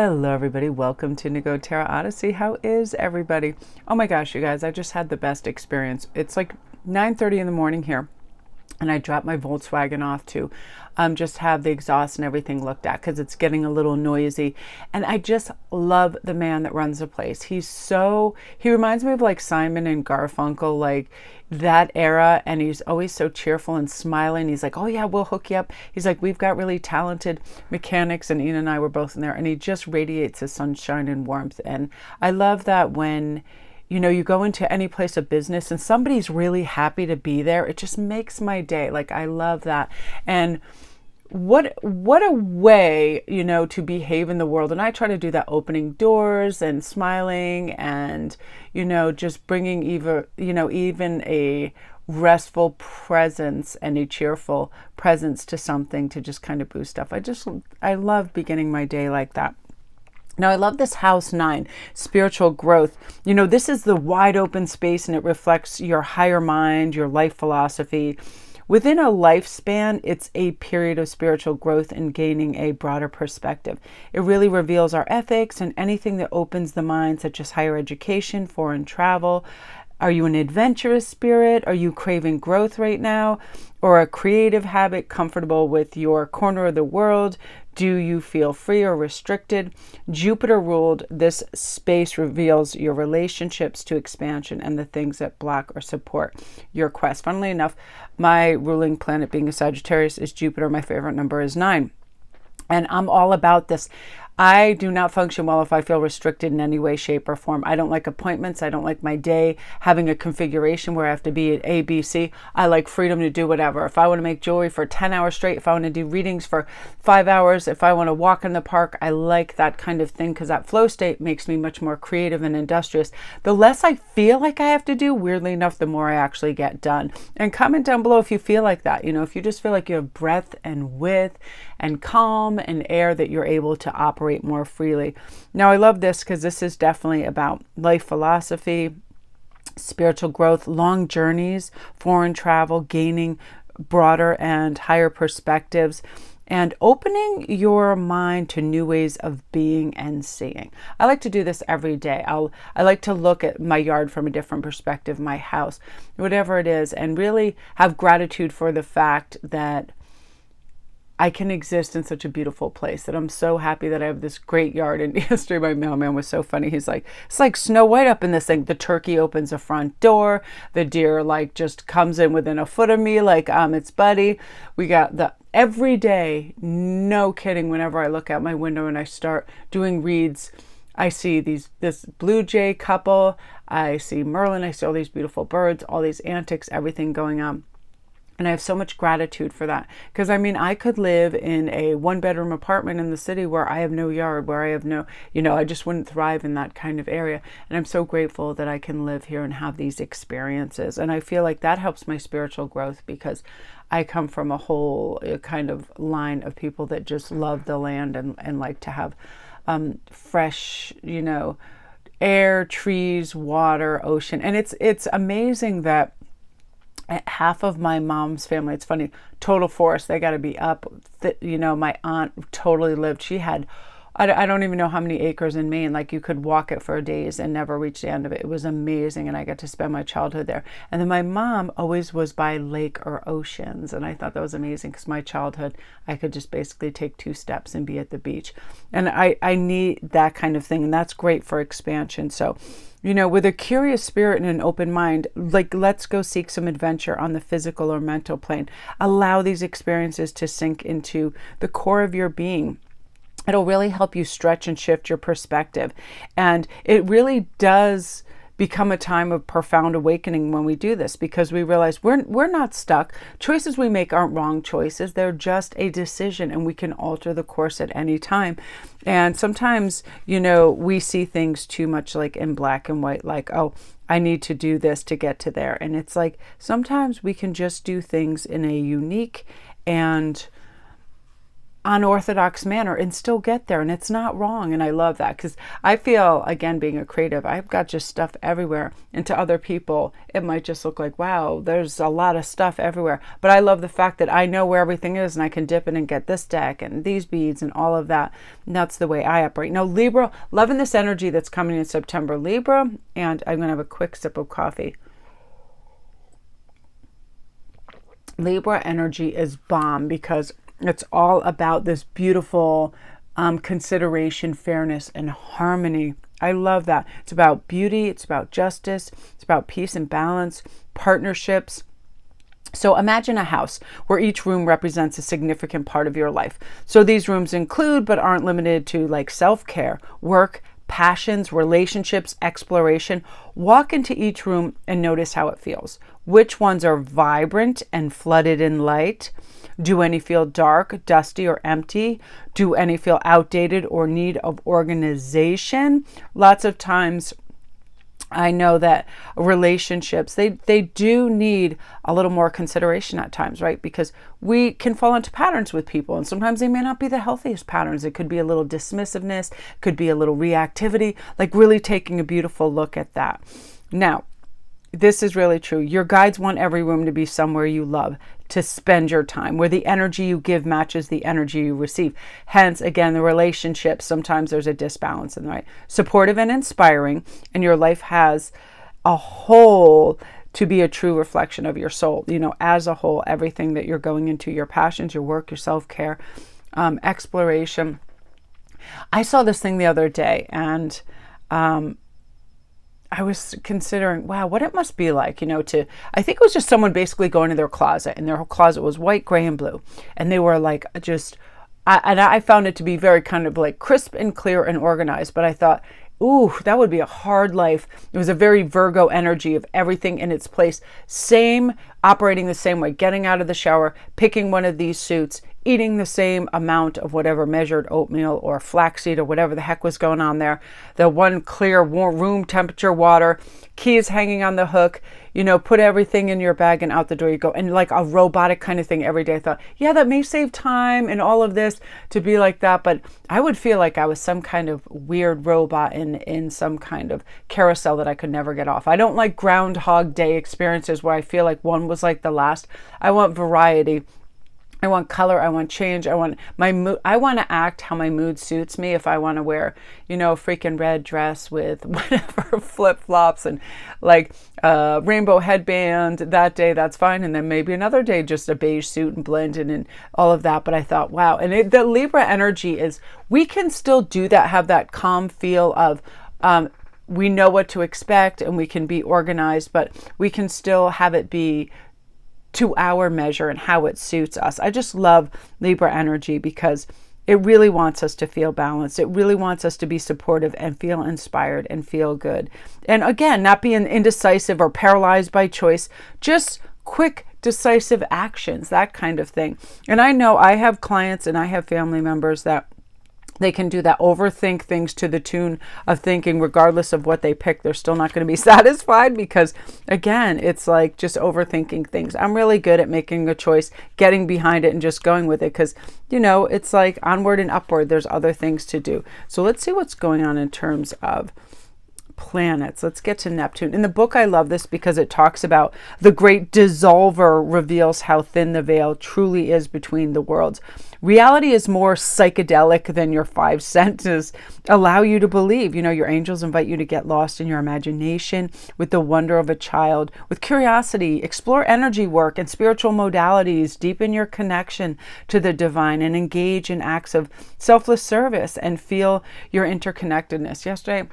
Hello everybody, welcome to Nigo Tarot Odyssey. How is everybody? Oh my gosh, you guys, I just had the best experience. It's like 9:30 in the morning here, and I dropped my Volkswagen off to just have the exhaust and everything looked at because it's getting a little noisy. And I just love the man that runs the place. He reminds me of like Simon and Garfunkel, like that era. And he's always so cheerful and smiling. He's like, oh yeah, we'll hook you up. He's like, we've got really talented mechanics, and Ian and I were both in there, and he just radiates his sunshine and warmth. And I love that when you go into any place of business and somebody's really happy to be there, it just makes my day. Like, I love that. And what a way, to behave in the world. And I try to do that, opening doors and smiling and, just bringing even a restful presence and a cheerful presence to something to just kind of boost stuff. I love beginning my day like that. Now, I love this house 9, spiritual growth. This is the wide open space, and it reflects your higher mind, your life philosophy. Within a lifespan, it's a period of spiritual growth and gaining a broader perspective. It really reveals our ethics and anything that opens the mind, such as higher education, foreign travel. Are you an adventurous spirit? Are you craving growth right now? Or a creative habit, comfortable with your corner of the world? Do you feel free or restricted? Jupiter ruled this space reveals your relationships to expansion and the things that block or support your quest. Funnily enough, my ruling planet, being a Sagittarius, is Jupiter. My favorite number is 9. And I'm all about this. I do not function well if I feel restricted in any way, shape, or form. I don't like appointments. I don't like my day having a configuration where I have to be at A, B, C. I like freedom to do whatever. If I want to make jewelry for 10 hours straight, if I want to do readings for 5 hours, if I want to walk in the park, I like that kind of thing because that flow state makes me much more creative and industrious. The less I feel like I have to do, weirdly enough, the more I actually get done. And comment down below if you feel like that. If you just feel like you have breadth and width and calm and air, that you're able to operate more freely. Now, I love this because this is definitely about life philosophy, spiritual growth, long journeys, foreign travel, gaining broader and higher perspectives, and opening your mind to new ways of being and seeing. I like to do this every day. I like to look at my yard from a different perspective, my house, whatever it is, and really have gratitude for the fact that I can exist in such a beautiful place, that I'm so happy that I have this great yard. And yesterday my mailman was so funny. He's like, it's like Snow White up in this thing. The turkey opens the front door. The deer just comes in within a foot of me like its buddy. We got every day, no kidding, whenever I look out my window and I start doing reads, I see this blue jay couple. I see Merlin. I see all these beautiful birds, all these antics, everything going on. And I have so much gratitude for that. Because I could live in a 1-bedroom apartment in the city where I have no yard, where I have no, I just wouldn't thrive in that kind of area. And I'm so grateful that I can live here and have these experiences. And I feel like that helps my spiritual growth because I come from a whole kind of line of people that just love the land and like to have fresh, air, trees, water, ocean. And it's amazing that half of my mom's family, it's funny, total forest, they got to be up. My aunt totally lived. She had, I don't even know how many acres in Maine. Like, you could walk it for days and never reach the end of it. It was amazing, and I got to spend my childhood there. And then my mom always was by lake or oceans, and I thought that was amazing because my childhood, I could just basically take 2 steps and be at the beach. And I need that kind of thing, and that's great for expansion. So, with a curious spirit and an open mind, like, let's go seek some adventure on the physical or mental plane. Allow these experiences to sink into the core of your being. It'll really help you stretch and shift your perspective. And it really does become a time of profound awakening when we do this, because we realize we're not stuck. Choices we make aren't wrong choices. They're just a decision, and we can alter the course at any time. And sometimes, we see things too much like in black and white, like, oh, I need to do this to get to there. And it's like, sometimes we can just do things in a unique and unorthodox manner and still get there. And it's not wrong. And I love that, because I feel, again, being a creative, I've got just stuff everywhere. And to other people, it might just look like, wow, there's a lot of stuff everywhere. But I love the fact that I know where everything is, and I can dip in and get this deck and these beads and all of that. And that's the way I operate. Now, Libra, loving this energy that's coming in September. Libra, and I'm going to have a quick sip of coffee. Libra energy is bomb, because it's all about this beautiful consideration, fairness, and harmony. I love that. It's about beauty. It's about justice. It's about peace and balance, partnerships. So imagine a house where each room represents a significant part of your life. So these rooms include, but aren't limited to, like self-care, work, passions, relationships, exploration. Walk into each room and notice how it feels. Which ones are vibrant and flooded in light? Do any feel dark, dusty, or empty? Do any feel outdated or need of organization? Lots of times I know that relationships, they do need a little more consideration at times, right? Because we can fall into patterns with people, and sometimes they may not be the healthiest patterns. It could be a little dismissiveness, could be a little reactivity, like really taking a beautiful look at that. Now, this is really true. Your guides want every room to be somewhere you love to spend your time, where the energy you give matches the energy you receive. Hence, again, the relationships, sometimes there's a disbalance in, right? Supportive and inspiring, and your life has a whole to be a true reflection of your soul. You know, as a whole, everything that you're going into, your passions, your work, your self-care, exploration. I saw this thing the other day, and I was considering, wow, what it must be like, you know, I think it was just someone basically going to their closet, and their closet was white, gray, and blue. And they were like, I found it to be very kind of like crisp and clear and organized. But I thought, ooh, that would be a hard life. It was a very Virgo energy of everything in its place. Operating the same way, getting out of the shower, picking one of these suits, eating the same amount of whatever measured oatmeal or flaxseed or whatever the heck was going on there. The one clear warm room temperature water, keys hanging on the hook, you know, put everything in your bag and out the door you go. And like a robotic kind of thing every day. I thought, yeah, that may save time and all of this to be like that. But I would feel like I was some kind of weird robot in some kind of carousel that I could never get off. I don't like Groundhog Day experiences where I feel like one was like the last. I want variety. I want color. I want change. I want my mood. I want to act how my mood suits me. If I want to wear, you know, a freaking red dress with whatever flip-flops and like a rainbow headband that day, that's fine. And then maybe another day, just a beige suit and blend in and all of that. But I thought, wow. And the Libra energy is, we can still do that, have that calm feel of, we know what to expect and we can be organized, but we can still have it be to our measure and how it suits us. I just love Libra energy because it really wants us to feel balanced. It really wants us to be supportive and feel inspired and feel good. And again, not being indecisive or paralyzed by choice, just quick, decisive actions, that kind of thing. And I know I have clients and I have family members that they can do that, overthink things to the tune of thinking regardless of what they pick, they're still not going to be satisfied because, again, it's like just overthinking things. I'm really good at making a choice, getting behind it and just going with it because, you know, it's like onward and upward. There's other things to do. So let's see what's going on in terms of planets. Let's get to Neptune. In the book, I love this because it talks about the great dissolver reveals how thin the veil truly is between the worlds. Reality is more psychedelic than your five senses allow you to believe. You know, your angels invite you to get lost in your imagination with the wonder of a child, with curiosity, explore energy work and spiritual modalities, deepen your connection to the divine and engage in acts of selfless service and feel your interconnectedness. Yesterday,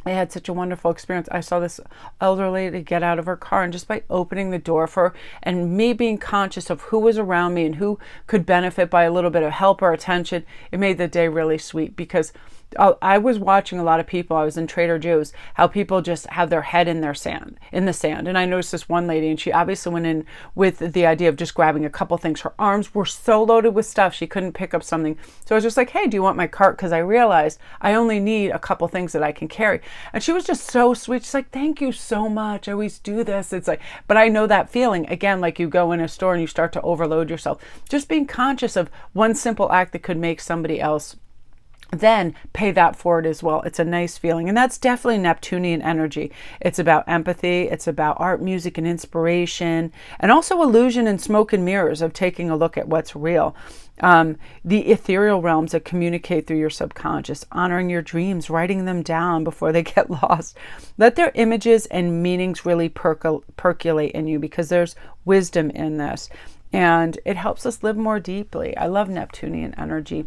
I had such a wonderful experience. I saw this elder lady get out of her car, and just by opening the door for her and me being conscious of who was around me and who could benefit by a little bit of help or attention, it made the day really sweet because I was watching a lot of people, I was in Trader Joe's, how people just have their head in the sand. And I noticed this one lady, and she obviously went in with the idea of just grabbing a couple things. Her arms were so loaded with stuff, she couldn't pick up something. So I was just like, hey, do you want my cart? Because I realized I only need a couple things that I can carry. And she was just so sweet. She's like, thank you so much. I always do this. It's like, but I know that feeling. Again, like you go in a store and you start to overload yourself. Just being conscious of one simple act that could make somebody else then pay that forward as well. It's a nice feeling. And that's definitely Neptunian energy. It's about empathy. It's about art, music, and inspiration. And also illusion and smoke and mirrors of taking a look at what's real. The ethereal realms that communicate through your subconscious, honoring your dreams, writing them down before they get lost. Let their images and meanings really percolate in you, because there's wisdom in this. And it helps us live more deeply. I love Neptunian energy.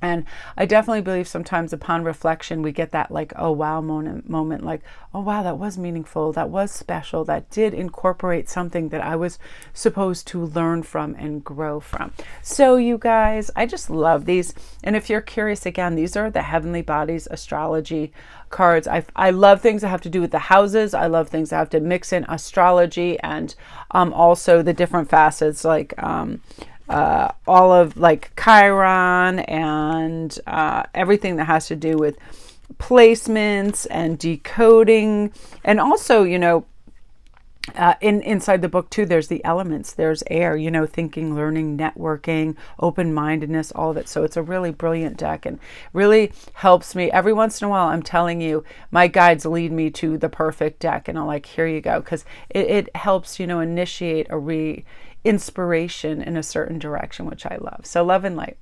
And I definitely believe sometimes upon reflection, we get that like, oh, wow moment, like, oh, wow, that was meaningful. That was special. That did incorporate something that I was supposed to learn from and grow from. So you guys, I just love these. And if you're curious, again, these are the Heavenly Bodies astrology cards. I love things that have to do with the houses. I love things that have to mix in astrology and also the different facets, like all of like Chiron and everything that has to do with placements and decoding. And also, you know, inside the book too, there's the elements. There's air, you know, thinking, learning, networking, open-mindedness, all of it. So it's a really brilliant deck and really helps me. Every once in a while, I'm telling you, my guides lead me to the perfect deck, and I'm like, here you go, because it helps, you know, initiate a inspiration in a certain direction, which I love. So love and light.